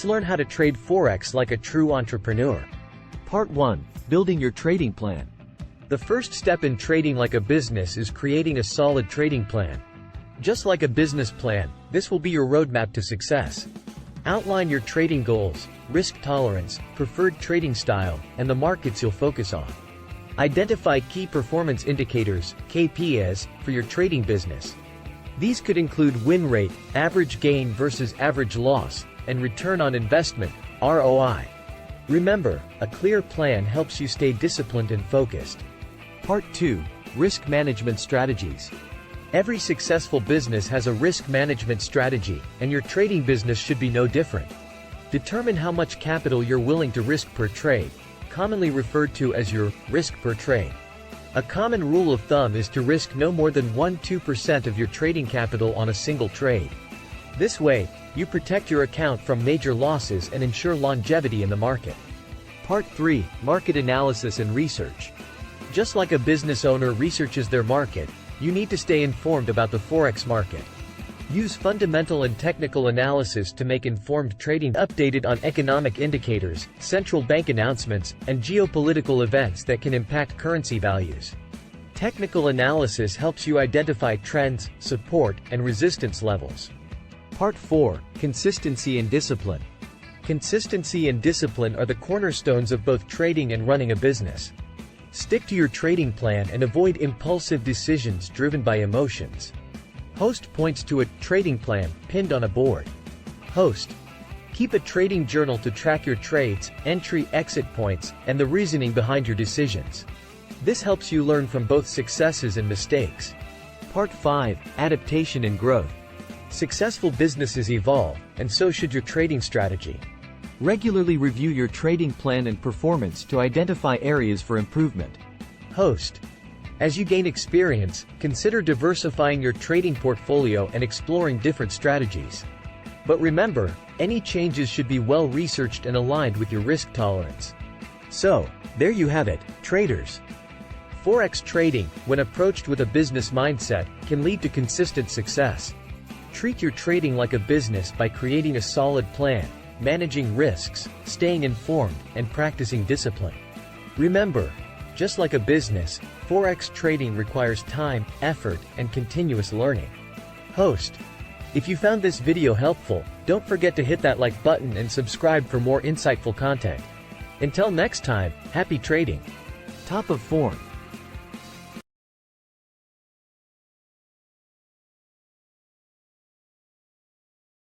Let's learn how to trade Forex like a true entrepreneur. Part 1. Building your trading plan. The first step in trading like a business is creating a solid trading plan. Just like a business plan, this will be your roadmap to success. Outline your trading goals, risk tolerance, preferred trading style, and the markets you'll focus on. Identify key performance indicators, KPIs, for your trading business. These could include win rate, average gain versus average loss, and return on investment, ROI. Remember, a clear plan helps you stay disciplined and focused. Part 2. Risk management strategies. Every successful business has a risk management strategy, and your trading business should be no different. Determine how much capital you're willing to risk per trade, commonly referred to as your risk per trade. A common rule of thumb is to risk no more than 1–2% of your trading capital on a single trade. This way, you protect your account from major losses and ensure longevity in the market. Part 3. Market analysis and research. Just like a business owner researches their market, you need to stay informed about the Forex market. Use fundamental and technical analysis to make informed trading, updated on economic indicators, central bank announcements, and geopolitical events that can impact currency values. Technical analysis helps you identify trends, support, and resistance levels. Part 4. Consistency and discipline. Consistency and discipline are the cornerstones of both trading and running a business. Stick to your trading plan and avoid impulsive decisions driven by emotions. Host points to a trading plan pinned on a board. Host. Keep a trading journal to track your trades, entry-exit points, and the reasoning behind your decisions. This helps you learn from both successes and mistakes. Part 5. Adaptation and growth. Successful businesses evolve, and so should your trading strategy. Regularly review your trading plan and performance to identify areas for improvement. Host. As you gain experience, consider diversifying your trading portfolio and exploring different strategies. But remember, any changes should be well researched and aligned with your risk tolerance. So, there you have it, traders. Forex trading, when approached with a business mindset, can lead to consistent success. Treat your trading like a business by creating a solid plan, managing risks, staying informed, and practicing discipline. Remember, just like a business, Forex trading requires time, effort, and continuous learning. Host. If you found this video helpful, don't forget to hit that like button and subscribe for more insightful content. Until next time, happy trading. Top of form.